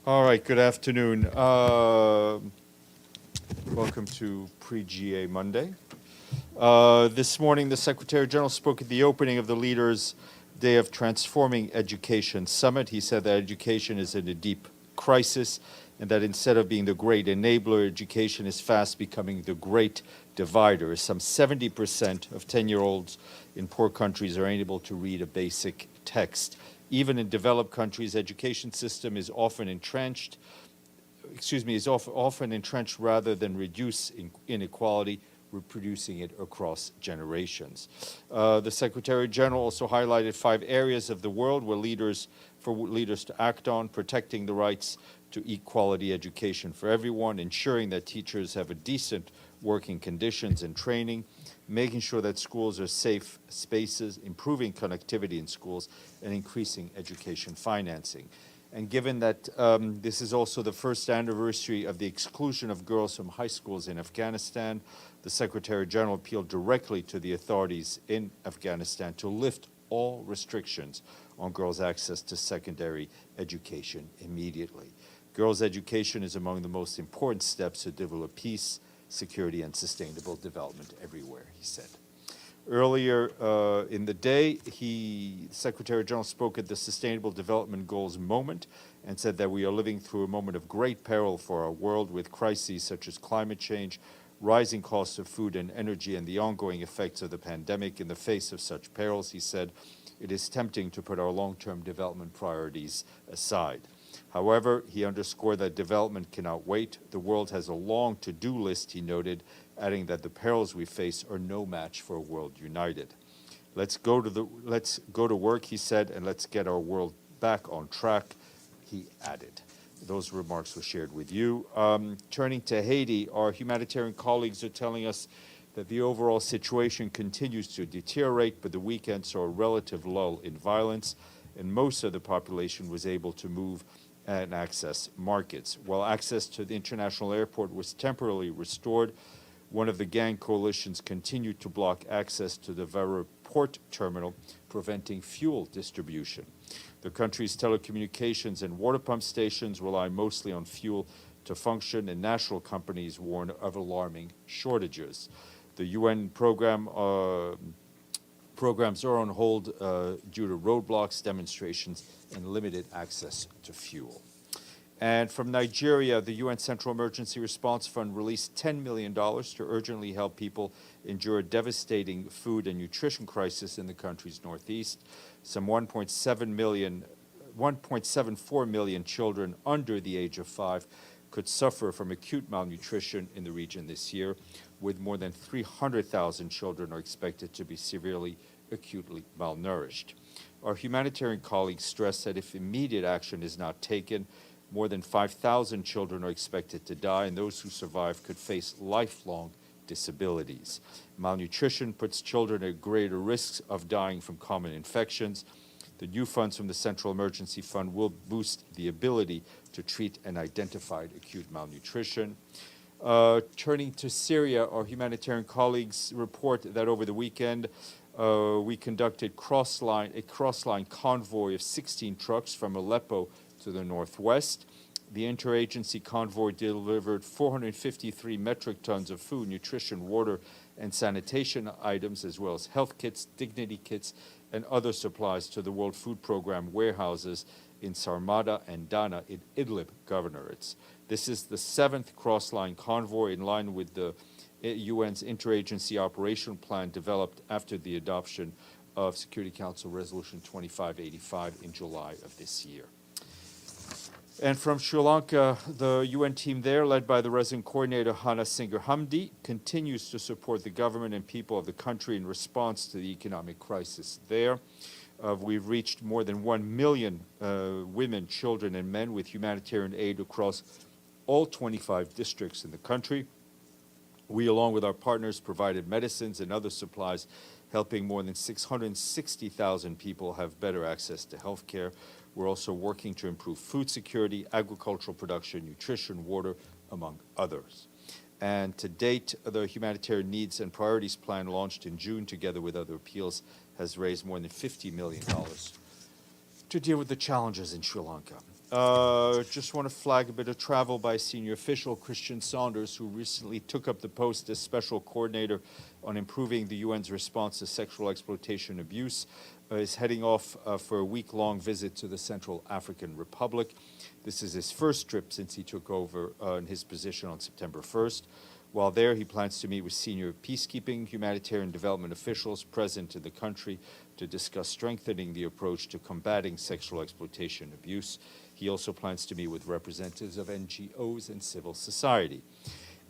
All right, good afternoon. Welcome to Pre-GA Monday. This morning, the Secretary General spoke at the opening of the Leaders' Day of Transforming Education Summit. He said that education is in a deep crisis and that instead of being the great enabler, education is fast becoming the great divider. Some 70% of 10-year-olds in poor countries are unable to read a basic text. Even in developed countries, education system is often entrenched rather than reduce inequality, reproducing it across generations. The Secretary General also highlighted 5 areas of the world where leaders to act on: protecting the rights to equality education for everyone, ensuring that teachers have a decent working conditions and training, making sure that schools are safe spaces, improving connectivity in schools, and increasing education financing. And given that this is also the first anniversary of the exclusion of girls from high schools in Afghanistan, the Secretary General appealed directly to the authorities in Afghanistan to lift all restrictions on girls' access to secondary education immediately. Girls' education is among the most important steps to develop peace, security, and sustainable development everywhere, he said. Earlier in the day, Secretary General spoke at the Sustainable Development Goals moment and said that we are living through a moment of great peril for our world, with crises such as climate change, rising costs of food and energy, and the ongoing effects of the pandemic. In the face of such perils, he said, it is tempting to put our long-term development priorities aside. However, he underscored that development cannot wait. The world has a long to-do list, he noted, adding that the perils we face are no match for a world united. Let's go to work, he said, and let's get our world back on track, he added. Those remarks were shared with you. Turning to Haiti, our humanitarian colleagues are telling us that the overall situation continues to deteriorate, but the weekend saw a relative lull in violence, and most of the population was able to move and access markets. While access to the international airport was temporarily restored, one of the gang coalitions continued to block access to the Vera port terminal, preventing fuel distribution. The country's telecommunications and water pump stations rely mostly on fuel to function, and national companies warn of alarming shortages. The UN programs are on hold due to roadblocks, demonstrations, and limited access to fuel. And from Nigeria, the UN Central Emergency Response Fund released $10 million to urgently help people endure a devastating food and nutrition crisis in the country's northeast. Some 1.74 million children under the age of 5 could suffer from acute malnutrition in the region this year, with more than 300,000 children are expected to be severely acutely malnourished. Our humanitarian colleagues stress that if immediate action is not taken, more than 5,000 children are expected to die, and those who survive could face lifelong disabilities. Malnutrition puts children at greater risks of dying from common infections. The new funds from the Central Emergency Fund will boost the ability to treat and identify acute malnutrition. Turning to Syria, our humanitarian colleagues report that over the weekend, we conducted a cross-line convoy of 16 trucks from Aleppo to the northwest. The interagency convoy delivered 453 metric tons of food, nutrition, water, and sanitation items, as well as health kits, dignity kits, and other supplies to the World Food Program warehouses in Sarmada and Dana in Idlib governorates. This is the 7th cross-line convoy in line with the UN's interagency operational plan developed after the adoption of Security Council Resolution 2585 in July of this year. And from Sri Lanka, the UN team there, led by the resident coordinator Hana Singer Hamdi, continues to support the government and people of the country in response to the economic crisis there. We've reached more than 1 million women, children, and men with humanitarian aid across all 25 districts in the country. We, along with our partners, provided medicines and other supplies, helping more than 660,000 people have better access to health care. We're also working to improve food security, agricultural production, nutrition, water, among others. And to date, the Humanitarian Needs and Priorities Plan, launched in June together with other appeals, has raised more than $50 million to deal with the challenges in Sri Lanka. Just want to flag a bit of travel by senior official Christian Saunders, who recently took up the post as special coordinator on improving the UN's response to sexual exploitation and abuse, is heading off for a week-long visit to the Central African Republic. This is his first trip since he took over in his position on September 1st. While there, he plans to meet with senior peacekeeping, humanitarian development officials present in the country to discuss strengthening the approach to combating sexual exploitation and abuse. He also plans to meet with representatives of NGOs and civil society.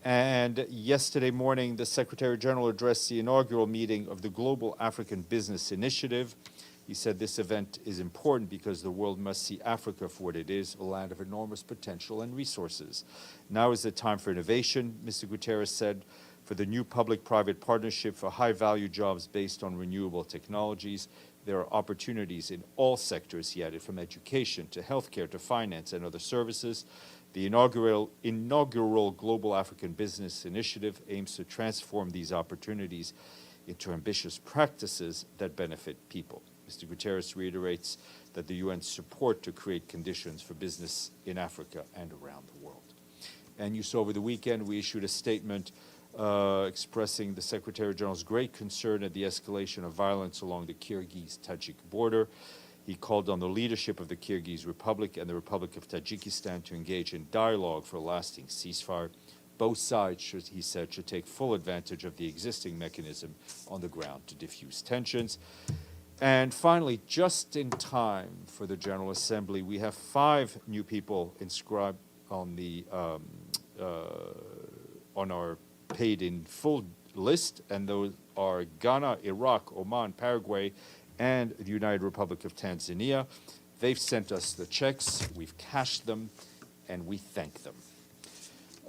And yesterday morning, the Secretary General addressed the inaugural meeting of the Global African Business Initiative. He said this event is important because the world must see Africa for what it is, a land of enormous potential and resources. Now is the time for innovation, Mr. Guterres said, for the new public-private partnership for high-value jobs based on renewable technologies. There are opportunities in all sectors, he added, from education to healthcare to finance and other services. The inaugural Global African Business Initiative aims to transform these opportunities into ambitious practices that benefit people. Mr. Guterres reiterates that the UN's support to create conditions for business in Africa and around the world. And you saw over the weekend we issued a statement expressing the Secretary General's great concern at the escalation of violence along the Kyrgyz-Tajik border. He called on the leadership of the Kyrgyz Republic and the Republic of Tajikistan to engage in dialogue for a lasting ceasefire. Both sides, he said, should take full advantage of the existing mechanism on the ground to diffuse tensions. And finally, just in time for the General Assembly, we have 5 new people inscribed on the on our paid-in-full list, and those are Ghana, Iraq, Oman, Paraguay, and the United Republic of Tanzania. They've sent us the checks, we've cashed them, and we thank them.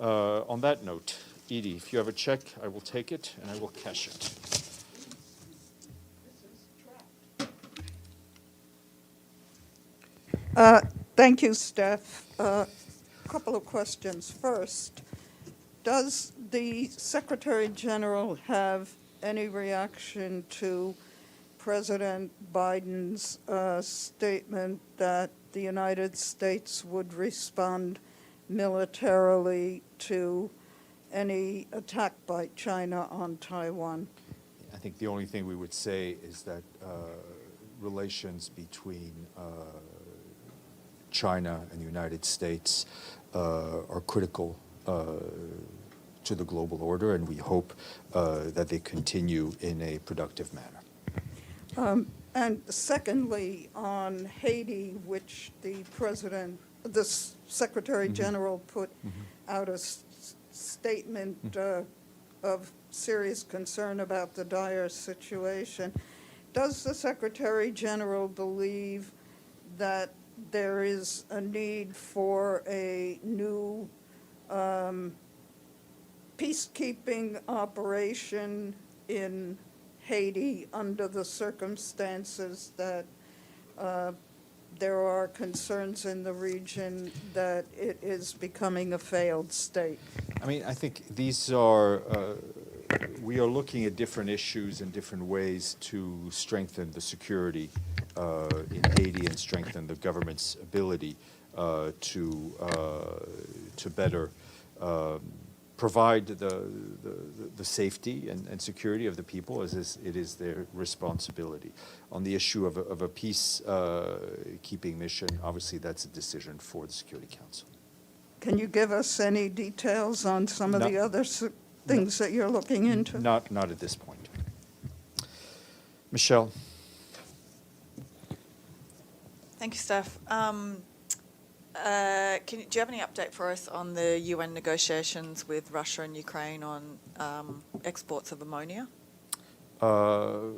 On that note, Edie, if you have a check, I will take it and I will cash it. Thank you, Steph. A couple of questions. First, does the Secretary General have any reaction to President Biden's statement that the United States would respond militarily to any attack by China on Taiwan? I think the only thing we would say is that relations between China and the United States are critical to the global order, and we hope that they continue in a productive manner. And secondly, on Haiti, which the Secretary General put out a statement of serious concern about the dire situation, does the Secretary General believe that there is a need for a new peacekeeping operation in Haiti under the circumstances that there are concerns in the region that it is becoming a failed state? I mean, I think these are, we are looking at different issues and different ways to strengthen the security in Haiti and strengthen the government's ability to better provide the safety and security of the people as it is their responsibility. On the issue of a peace-keeping mission, obviously that's a decision for the Security Council. Can you give us any details on some of the other things that you're looking into? Not at this point. Michelle. Thank you, Steph. Do you have any update for us on the UN negotiations with Russia and Ukraine on exports of ammonia? No,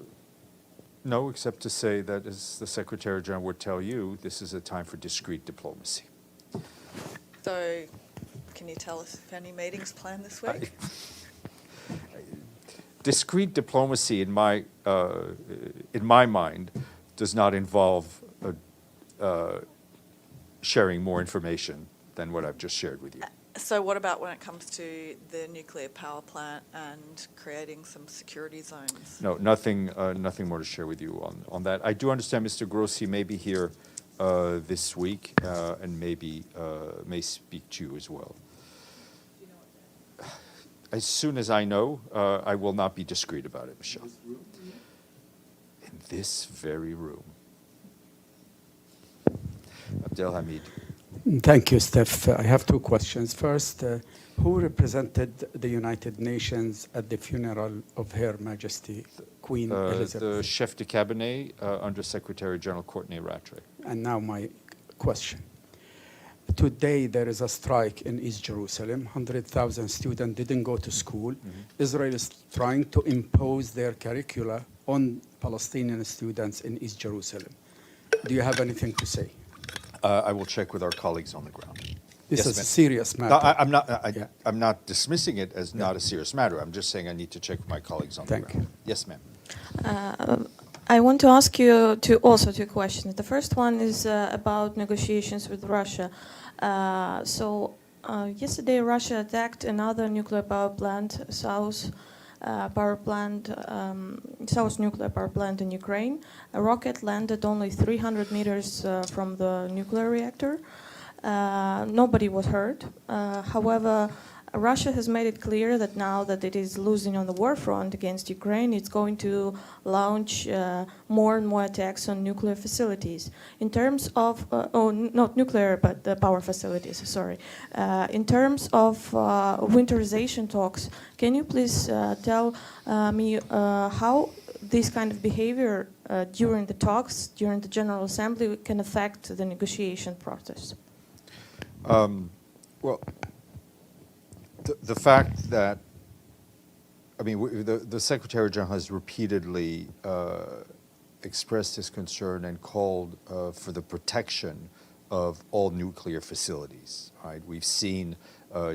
except to say that, as the Secretary General would tell you, this is a time for discreet diplomacy. So, can you tell us if any meetings planned this week? Discreet diplomacy, in my mind, does not involve sharing more information than what I've just shared with you. So what about when it comes to the nuclear power plant and creating some security zones? No, nothing more to share with you on that. I do understand Mr. Grossi may be here this week, and maybe may speak to you as well. As soon as I know, I will not be discreet about it, Michelle. In this very room. Abdelhamid. Thank you, Steph. I have two questions. First, who represented the United Nations at the funeral of Her Majesty Queen Elizabeth? The chef de cabinet, Under Secretary General Courtney Rattray. And now my question. Today there is a strike in East Jerusalem. 100,000 students didn't go to school. Israel is trying to impose their curricula on Palestinian students in East Jerusalem. Do you have anything to say? I will check with our colleagues on the ground. This Yes, is a ma'am. serious No, matter. Yeah. I'm not dismissing it as not a serious matter. I'm just saying I need to check with my colleagues on the Thank ground. Yes, ma'am. I want to ask you also two questions. The first one is about negotiations with Russia. Yesterday, Russia attacked another nuclear power plant, South nuclear power plant in Ukraine. A rocket landed only 300 meters from the nuclear reactor. Nobody was hurt. However, Russia has made it clear that now that it is losing on the war front against Ukraine, it's going to launch more and more attacks on nuclear facilities. In terms of, not nuclear, but the power facilities, sorry. In terms of winterization talks, can you please tell me how this kind of behavior during the talks, during the General Assembly, can affect the negotiation process? Well, the fact that, the Secretary General has repeatedly expressed his concern and called for the protection of all nuclear facilities. Right? We've seen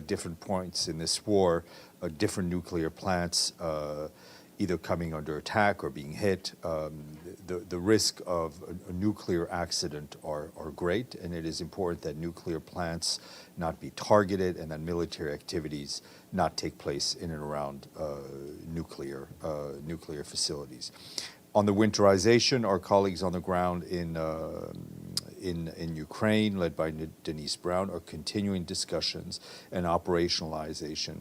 different points in this war, different nuclear plants either coming under attack or being hit. The risk of a nuclear accident are great, and it is important that nuclear plants not be targeted and that military activities not take place in and around nuclear facilities. On the winterization, our colleagues on the ground in Ukraine, led by Denise Brown, are continuing discussions and operationalization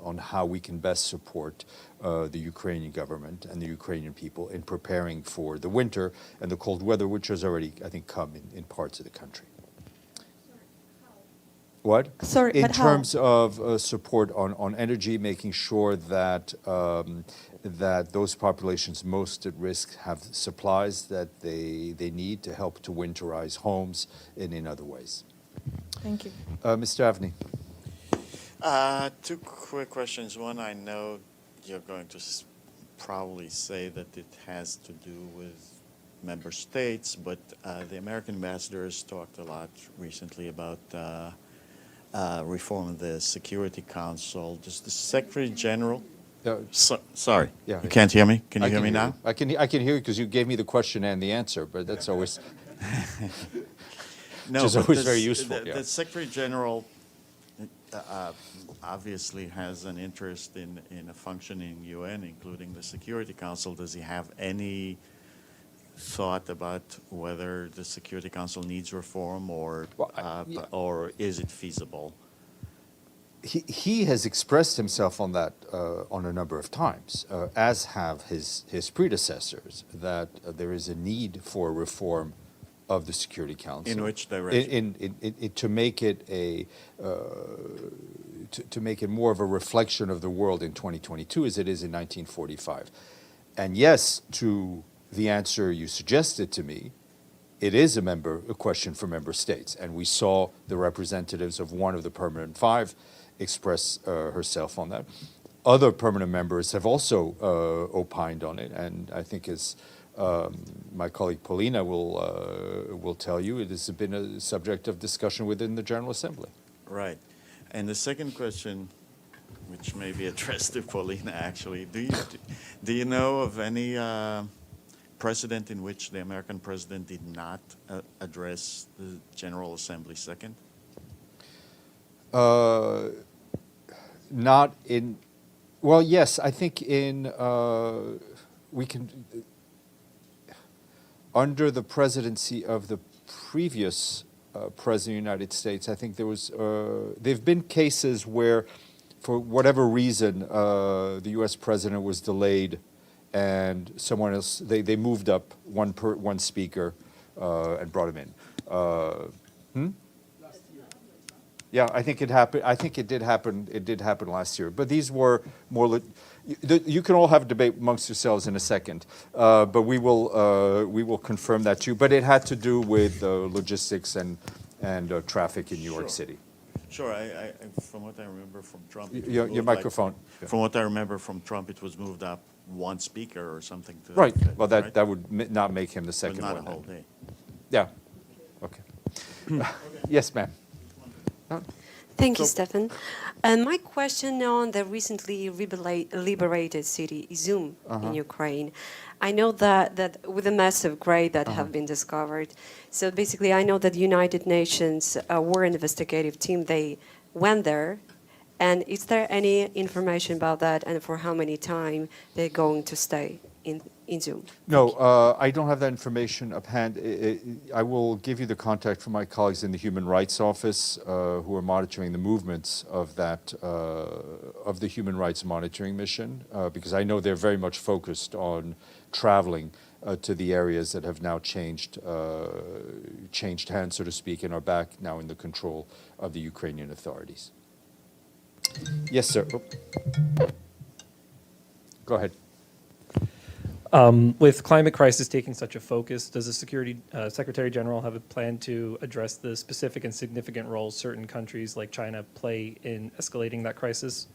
on how we can best support the Ukrainian government and the Ukrainian people in preparing for the winter and the cold weather, which has already, I think, come in parts of the country. What? Sorry, in but how? terms of support on energy, making sure that that those populations most at risk have supplies that they need to help to winterize homes and in other ways. Thank you. Mr. Avni. Two quick questions. One, I know you're going to probably say that it has to do with member states, but the American ambassadors talked a lot recently about reform of the Security Council. Does the Secretary General... sorry, Yeah, you can't hear me? Can you hear me now? I can hear you because you gave me the question and the answer, but that's always No, which is but always very useful. The Secretary General obviously has an interest in a functioning UN, including the Security Council. Does he have any thought about whether the Security Council needs reform or is it feasible? He has expressed himself on that on a number of times, as have his predecessors, that there is a need for reform of the Security Council. In which direction? To make it to make it more of a reflection of the world in 2022 as it is in 1945. And yes, to the answer you suggested to me, it is a question for member states. And we saw the representatives of one of the permanent five express herself on that. Other permanent members have also opined on it, and I think as my colleague Paulina will tell you, it has been a subject of discussion within the General Assembly. Right. And the second question, which may be addressed to Paulina actually, do you know of any precedent in which the American president did not address the General Assembly second? Not in, well, yes, I think in, we can, under the presidency of the previous president of the United States. I think there was, there've been cases where, for whatever reason, the U.S. president was delayed, and someone else, they moved up one speaker and brought him in. Yeah, I think it happened. I think it did happen. It did happen last year. But these were more. You can all have a debate amongst yourselves in a second, but we will confirm that too. But it had to do with logistics and traffic in New York City. Sure, I from what I remember from Trump. it was Your moved, like, microphone. From what I remember from Trump, it was moved up one speaker or something. To Right. that effect, Well, right? that would not make him the But second not one. a whole then. day. Yeah. Okay. Yes, ma'am. Thank you, So- Stéphane. And my question on the recently liberated city Izum in Ukraine. I know that with the massive grave that have been discovered, so basically I know that the United Nations war investigative team, they went there. And is there any information about that, and for how many time they're going to stay in Izum? No, I don't have that information up hand. I will give you the contact from my colleagues in the Human Rights Office who are monitoring the movements of that, of the Human Rights Monitoring Mission, because I know they're very much focused on traveling to the areas that have now changed hands, so to speak, and are back now in the control of the Ukrainian authorities. Yes, sir. Oh. Go ahead. With climate crisis taking such a focus, does the Secretary General have a plan to address the specific and significant roles certain countries like China play in escalating that crisis?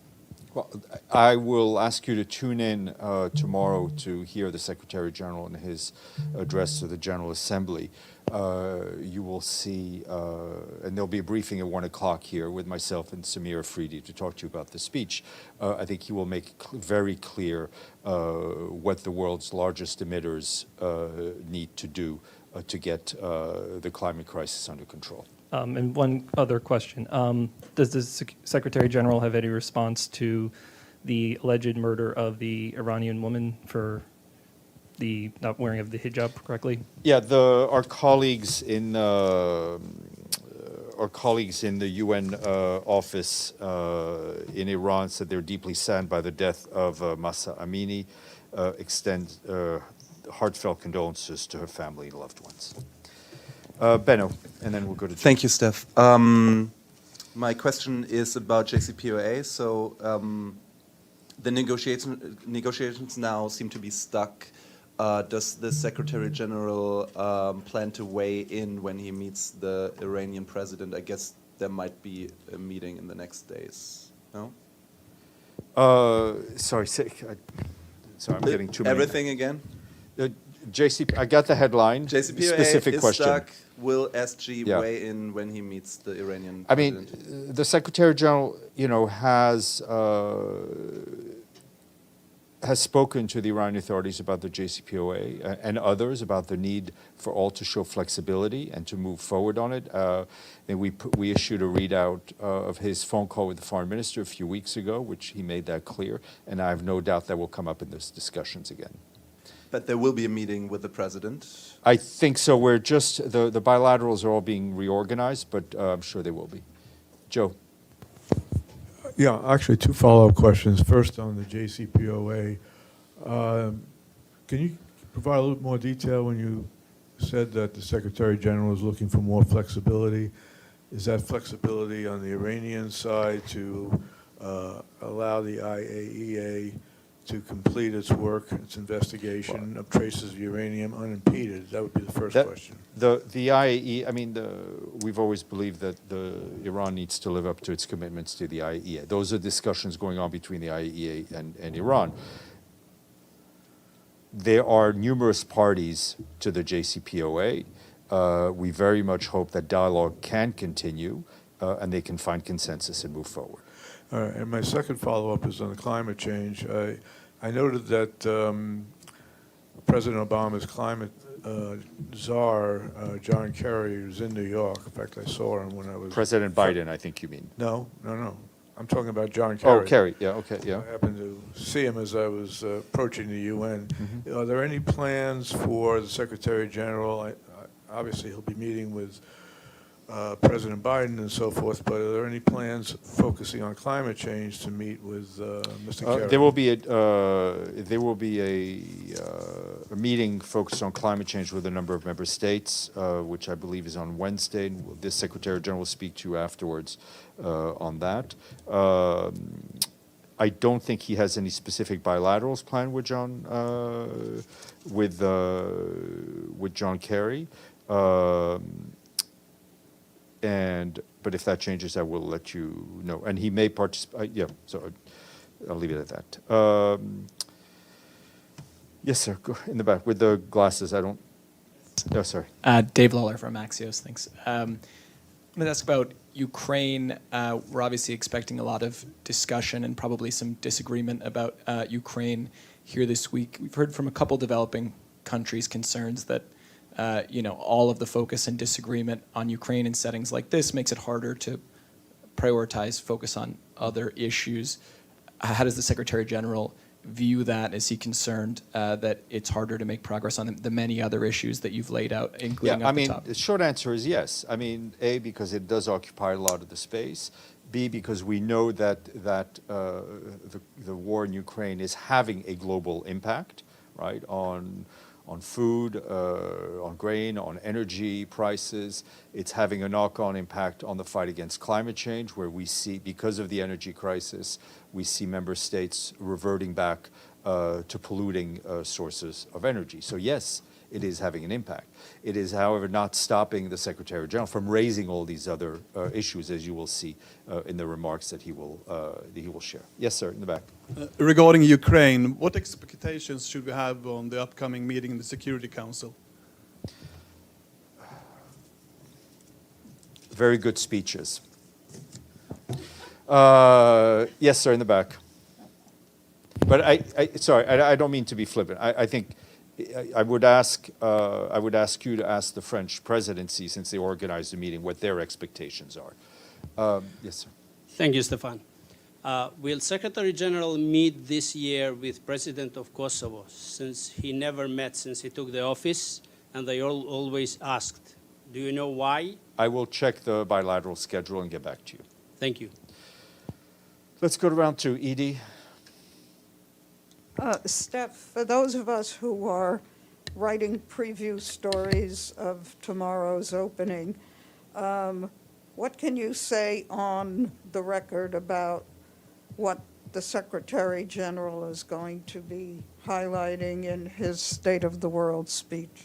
Well, I will ask you to tune in tomorrow to hear the Secretary General in his address to the General Assembly. You will see, and there'll be a briefing at 1 o'clock here with myself and Samir Afridi to talk to you about the speech. I think he will make very clear what the world's largest emitters need to do to get the climate crisis under control. And one other question. Does the Secretary General have any response to the alleged murder of the Iranian woman for the not wearing of the hijab correctly? Yeah, our colleagues in the UN office in Iran said they're deeply saddened by the death of Mahsa Amini. Extend heartfelt condolences to her family and loved ones. Benno, and then we'll go to. Thank you, Steph. My question is about JCPOA. So the negotiations now seem to be stuck. Does the Secretary General plan to weigh in when he meets the Iranian president? I guess there might be a meeting in the next days. No? Sorry, I'm getting too many. Everything again? I got the headline. JCPOA Specific is question. stuck. Will SG Yeah. weigh in when he meets the Iranian I mean, president? the Secretary General, has spoken to the Iranian authorities about the JCPOA and others about the need for all to show flexibility and to move forward on it. And we issued a readout of his phone call with the foreign minister a few weeks ago, which he made that clear, and I have no doubt that will come up in those discussions again. But there will be a meeting with the president. I think so. We're just, the bilaterals are all being reorganized, but I'm sure they will be. Joe. Yeah, actually, two follow-up questions. First, on the JCPOA, can you provide a little more detail when you said that the Secretary General is looking for more flexibility? Is that flexibility on the Iranian side to allow the IAEA to complete its work, its investigation of traces of uranium unimpeded? That would be the first question. The IAEA, I mean, we've always believed that Iran needs to live up to its commitments to the IAEA. Those are discussions going on between the IAEA and Iran. There are numerous parties to the JCPOA. We very much hope that dialogue can continue and they can find consensus and move forward. All right, and my second follow-up is on the climate change. I noted that President Obama's climate czar, John Kerry, was in New York. In fact, I saw him when I was... President Biden, I think you mean. No. I'm talking about John Kerry. Oh, Kerry, yeah, okay, yeah. I happened to see him as I was approaching the UN. Mm-hmm. Are there any plans for the Secretary General? obviously he'll be meeting with President Biden and so forth, but are there any plans focusing on climate change to meet with Mr. Kerry? There will be a meeting focused on climate change with a number of member states, which I believe is on Wednesday. And the Secretary General will speak to you afterwards on that. I don't think he has any specific bilaterals planned with John Kerry. But if that changes, I will let you know. And he may participate. Yeah, so I'll leave it at that. Yes, sir. Go in the back with the glasses. I don't. Oh, sorry. Dave Lawler from Axios. Thanks. I'm going to ask about Ukraine. We're obviously expecting a lot of discussion and probably some disagreement about Ukraine here this week. We've heard from a couple developing countries concerns that all of the focus and disagreement on Ukraine in settings like this makes it harder to prioritize focus on other issues. How does the Secretary General view that? Is he concerned that it's harder to make progress on the many other issues that you've laid out, including Yeah, at the top? the short answer is yes. I mean, A, because it does occupy a lot of the space. B, because we know that the war in Ukraine is having a global impact, right, on food, on grain, on energy prices. It's having a knock-on impact on the fight against climate change, where we see, because of the energy crisis, we see member states reverting back to polluting sources of energy. So yes, it is having an impact. It is, however, not stopping the Secretary General from raising all these other issues, as you will see in the remarks that he will share. Yes, sir, in the back. Regarding Ukraine, what expectations should we have on the upcoming meeting in the Security Council? Very good speeches. Yes, sir, in the back. But I don't mean to be flippant. I think I would ask you to ask the French presidency, since they organized the meeting, what their expectations are. Yes, sir. Thank you, Stéphane. Will Secretary General meet this year with President of Kosovo, since he never met since he took the office, and they always asked? Do you know why? I will check the bilateral schedule and get back to you. Thank you. Let's go around to Edie. Steph, for those of us who are writing preview stories of tomorrow's opening, what can you say on the record about what the Secretary General is going to be highlighting in his State of the World speech?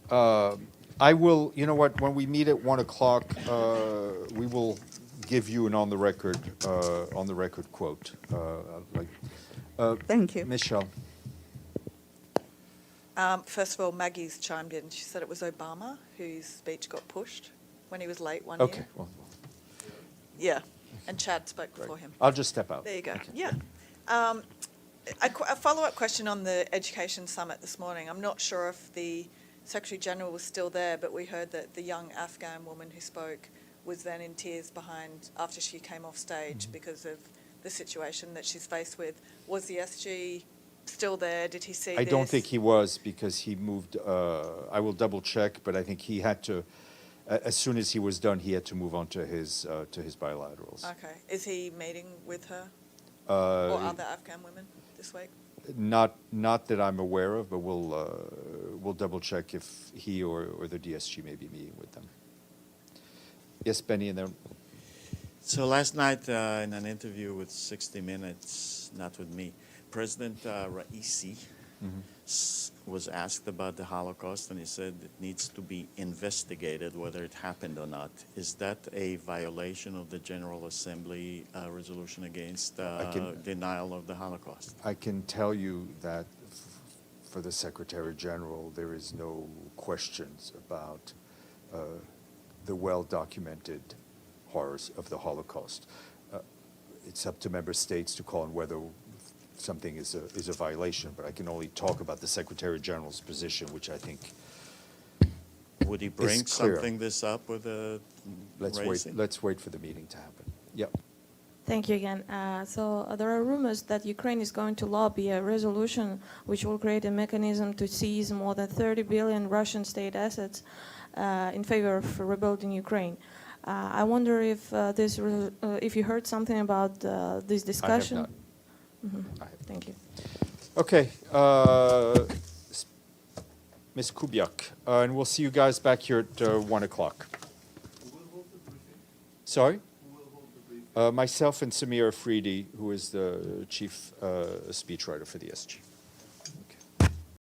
I will, you know what, when we meet at 1 o'clock, we will give you an on the record quote. Thank you. Michelle. First of all, Maggie's chimed in. She said it was Obama whose speech got pushed when he was late one Okay. year. Well, Yeah, and Chad spoke before him. I'll just step out. There you go. Okay. Yeah. A follow-up question on the Education Summit this morning. I'm not sure if the Secretary General was still there, but we heard that the young Afghan woman who spoke was then in tears after she came off stage because of the situation that she's faced with. Was the SG still there? Did he see I this? don't think he was, because he moved, I will double check, but I think he had to, as soon as he was done, he had to move on to his bilaterals. Okay. Is he meeting with her or other Afghan women this week? Not that I'm aware of, but we'll double check if he or the DSG may be meeting with them. Yes, Benny, and then. So last night in an interview with 60 Minutes, not with me, President Raisi was asked about the Holocaust, and he said it needs to be investigated whether it happened or not. Is that a violation of the General Assembly resolution against denial of the Holocaust? I can tell you that for the Secretary General, there is no questions about the well-documented horrors of the Holocaust. It's up to member states to call on whether something is a violation, but I can only talk about the Secretary General's position, which I think Would he bring clear. something this up with Let's wait for the meeting to happen. Yep. Thank you again. There are rumors that Ukraine is going to lobby a resolution which will create a mechanism to seize more than 30 billion Russian state assets in favor of rebuilding Ukraine. I wonder if if you heard something about this discussion. I have not. Mhm. Thank you. Okay, Ms. Kubiak, and we'll see you guys back here at 1 o'clock. Sorry? Myself and Samir Afridi, who is the chief speechwriter for the SG.